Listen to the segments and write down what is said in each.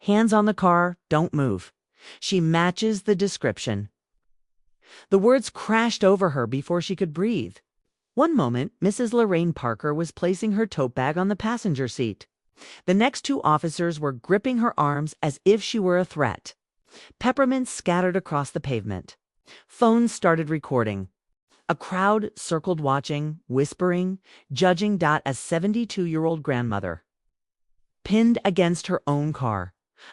Hands on the car, don't move. She matches the description. The words crashed over her before she could breathe. One moment, Mrs. Lorraine Parker was placing her tote bag on the passenger seat. The next two officers were gripping her arms as if she were a threat. Peppermints scattered across the pavement. Phones started recording. A crowd circled watching, whispering, judging Dot as 72-year-old grandmother. Pinned against her own car.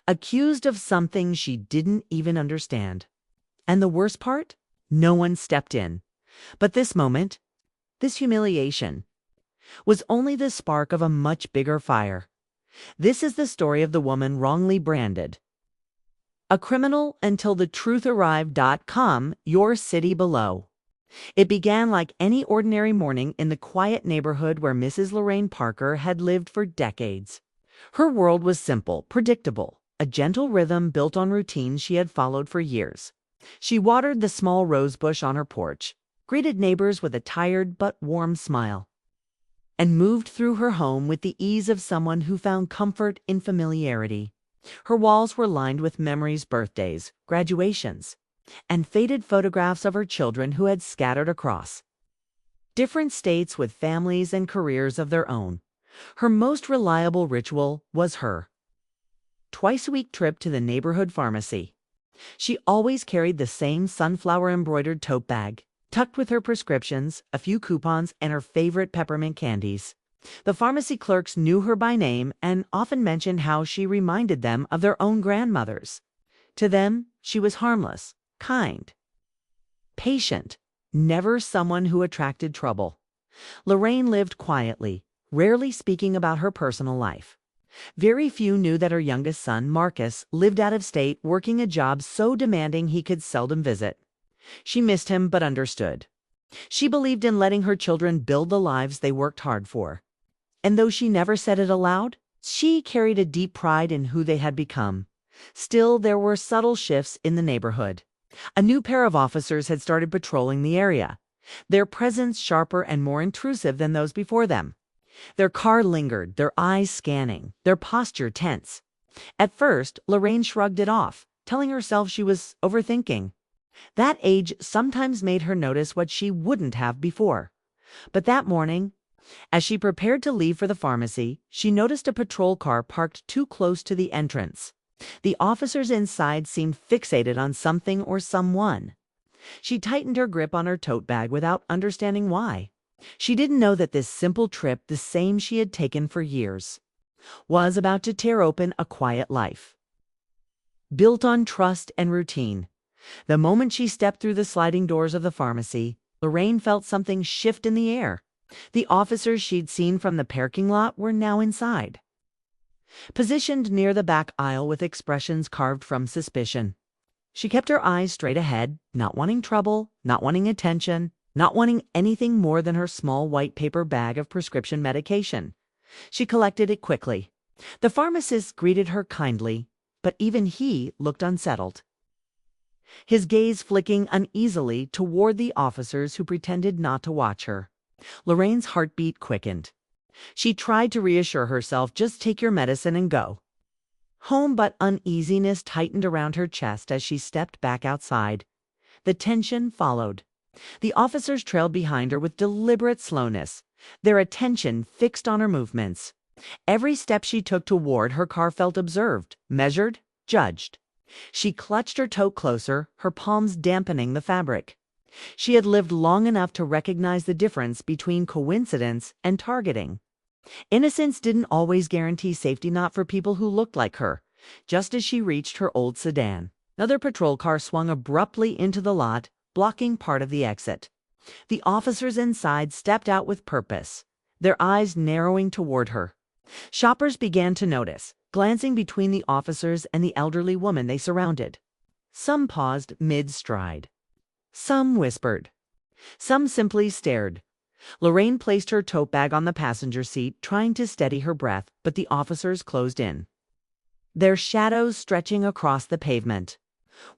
Accused of something she didn't even understand. And the worst part? No one stepped in. But this moment, this humiliation, was only the spark of a much bigger fire. This is the story of the woman wrongly branded. A criminal until the truth arrived.com, your city below. It began like any ordinary morning in the quiet neighborhood where Mrs. Lorraine Parker had lived for decades. Her world was simple, predictable, a gentle rhythm built on routines she had followed for years. She watered the small rose bush on her porch, greeted neighbors with a tired but warm smile, and moved through her home with the ease of someone who found comfort in familiarity. Her walls were lined with memories, birthdays, graduations, and faded photographs of her children who had scattered across different states with families and careers of their own. Her most reliable ritual was her twice-a-week trip to the neighborhood pharmacy. She always carried the same sunflower-embroidered tote bag, tucked with her prescriptions, a few coupons, and her favorite peppermint candies. The pharmacy clerks knew her by name and often mentioned how she reminded them of their own grandmothers. To them, she was harmless, kind, patient, never someone who attracted trouble. Lorraine lived quietly, rarely speaking about her personal life. Very few knew that her youngest son, Marcus, lived out of state working a job so demanding he could seldom visit. She missed him but understood. She believed in letting her children build the lives they worked hard for. And though she never said it aloud, she carried a deep pride in who they had become. Still, there were subtle shifts in the neighborhood. A new pair of officers had started patrolling the area, their presence sharper and more intrusive than those before them. Their car lingered, their eyes scanning, their posture tense. At first, Lorraine shrugged it off, telling herself she was overthinking. That age sometimes made her notice what she wouldn't have before. But that morning, as she prepared to leave for the pharmacy, she noticed a patrol car parked too close to the entrance. The officers inside seemed fixated on something or someone. She tightened her grip on her tote bag without understanding why. She didn't know that this simple trip, the same she had taken for years, was about to tear open a quiet life, built on trust and routine. The moment she stepped through the sliding doors of the pharmacy, Lorraine felt something shift in the air. The officers she'd seen from the parking lot were now inside, positioned near the back aisle with expressions carved from suspicion. She kept her eyes straight ahead, not wanting trouble, not wanting attention, not wanting anything more than her small white paper bag of prescription medication. She collected it quickly. The pharmacist greeted her kindly, but even he looked unsettled, his gaze flicking uneasily toward the officers who pretended not to watch her. Lorraine's heartbeat quickened. She tried to reassure herself, just take your medicine and go home, but uneasiness tightened around her chest as she stepped back outside. The tension followed. The officers trailed behind her with deliberate slowness, their attention fixed on her movements. Every step she took toward her car felt observed, measured, judged. She clutched her tote closer, her palms dampening the fabric. She had lived long enough to recognize the difference between coincidence and targeting. Innocence didn't always guarantee safety, not for people who looked like her. Just as she reached her old sedan, another patrol car swung abruptly into the lot, blocking part of the exit. The officers inside stepped out with purpose, their eyes narrowing toward her. Shoppers began to notice, glancing between the officers and the elderly woman they surrounded. Some paused mid-stride. Some whispered. Some simply stared. Lorraine placed her tote bag on the passenger seat, trying to steady her breath, but the officers closed in, their shadows stretching across the pavement.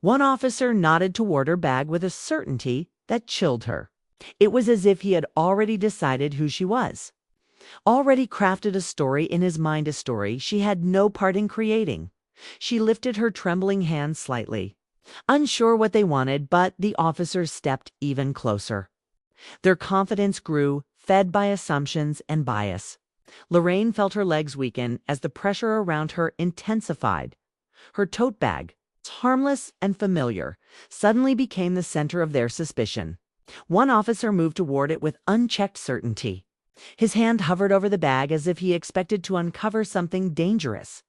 One officer nodded toward her bag with a certainty that chilled her. It was as if he had already decided who she was, already crafted a story in his mind, a story she had no part in creating. She lifted her trembling hand slightly, unsure what they wanted, but the officers stepped even closer. Their confidence grew, fed by assumptions and bias. Lorraine felt her legs weaken as the pressure around her intensified. Her tote bag, harmless and familiar, suddenly became the center of their suspicion. One officer moved toward it with unchecked certainty. His hand hovered over the bag as if he expected to uncover something dangerous.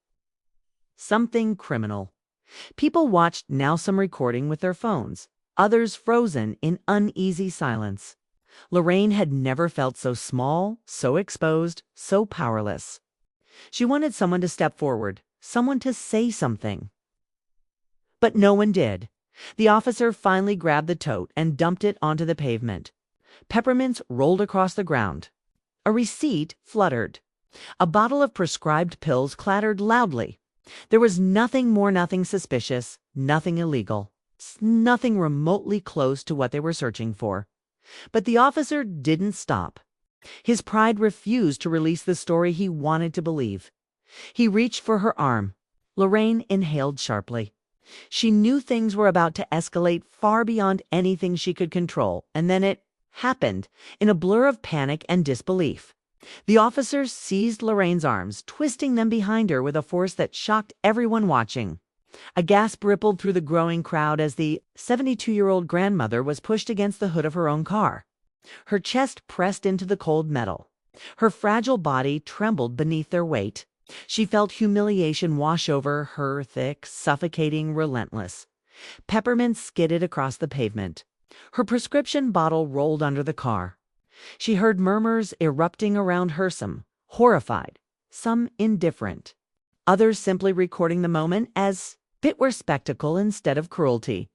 Something criminal. People watched, now some recording with their phones, others frozen in uneasy silence. Lorraine had never felt so small, so exposed, so powerless. She wanted someone to step forward, someone to say something. But no one did. The officer finally grabbed the tote and dumped it onto the pavement. Peppermints rolled across the ground. A receipt fluttered. A bottle of prescribed pills clattered loudly. There was nothing suspicious, nothing illegal, nothing remotely close to what they were searching for. But the officer didn't stop. His pride refused to release the story he wanted to believe. He reached for her arm. Lorraine inhaled sharply. She knew things were about to escalate far beyond anything she could control, and then it happened in a blur of panic and disbelief. The officers seized Lorraine's arms, twisting them behind her with a force that shocked everyone watching. A gasp rippled through the growing crowd as the 72-year-old grandmother was pushed against the hood of her own car. Her chest pressed into the cold metal. Her fragile body trembled beneath their weight. She felt humiliation wash over her, thick, suffocating, relentless. Peppermint skidded across the pavement. Her prescription bottle rolled under the car. She heard murmurs erupting around her, some horrified, some indifferent, others simply recording the moment as it were spectacle instead of cruelty.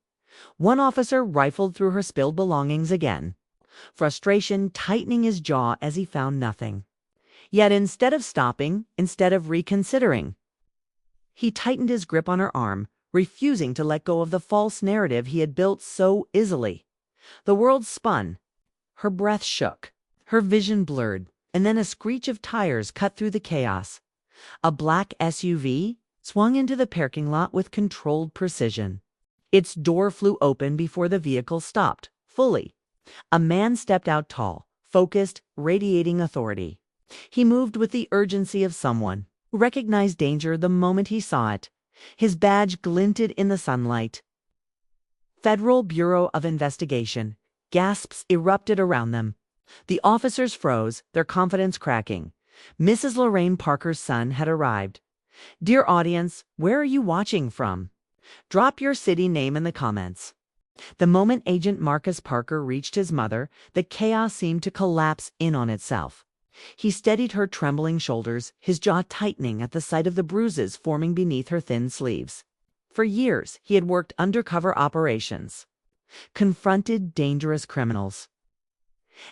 One officer rifled through her spilled belongings again, frustration tightening his jaw as he found nothing. Yet instead of stopping, instead of reconsidering, he tightened his grip on her arm, refusing to let go of the false narrative he had built so easily. The world spun. Her breath shook. Her vision blurred, and then a screech of tires cut through the chaos. A black SUV swung into the parking lot with controlled precision. Its door flew open before the vehicle stopped, fully. A man stepped out, tall, focused, radiating authority. He moved with the urgency of someone who recognized danger the moment he saw it. His badge glinted in the sunlight. Federal Bureau of Investigation. Gasps erupted around them. The officers froze, their confidence cracking. Mrs. Lorraine Parker's son had arrived. Dear audience, where are you watching from? Drop your city name in the comments. The moment Agent Marcus Parker reached his mother, the chaos seemed to collapse in on itself. He steadied her trembling shoulders, his jaw tightening at the sight of the bruises forming beneath her thin sleeves. For years, he had worked undercover operations, confronted dangerous criminals,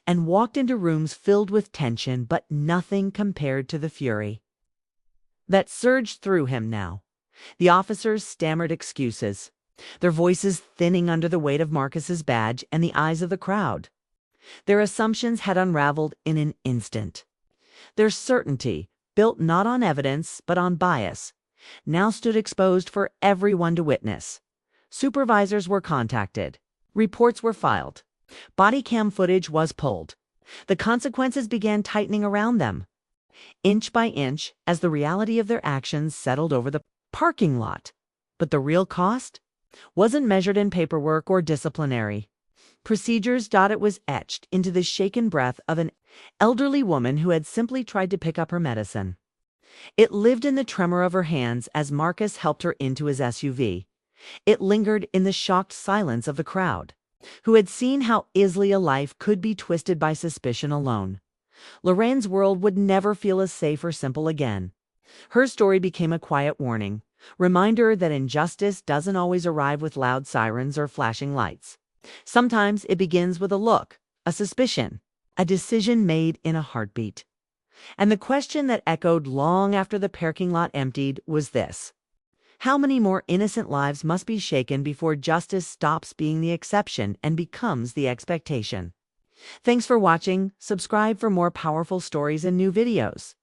and walked into rooms filled with tension, but nothing compared to the fury that surged through him now. The officers stammered excuses, their voices thinning under the weight of Marcus's badge and the eyes of the crowd. Their assumptions had unraveled in an instant. Their certainty, built not on evidence but on bias, now stood exposed for everyone to witness. Supervisors were contacted. Reports were filed. Body cam footage was pulled. The consequences began tightening around them, inch by inch, as the reality of their actions settled over the parking lot. But the real cost wasn't measured in paperwork or disciplinary procedures. It was etched into the shaken breath of an elderly woman who had simply tried to pick up her medicine. It lived in the tremor of her hands as Marcus helped her into his SUV. It lingered in the shocked silence of the crowd, who had seen how easily a life could be twisted by suspicion alone. Lorraine's world would never feel as safe or simple again. Her story became a quiet warning, reminder that injustice doesn't always arrive with loud sirens or flashing lights. Sometimes it begins with a look, a suspicion, a decision made in a heartbeat. And the question that echoed long after the parking lot emptied was this: how many more innocent lives must be shaken before justice stops being the exception and becomes the expectation? Thanks for watching. Subscribe for more powerful stories and new videos.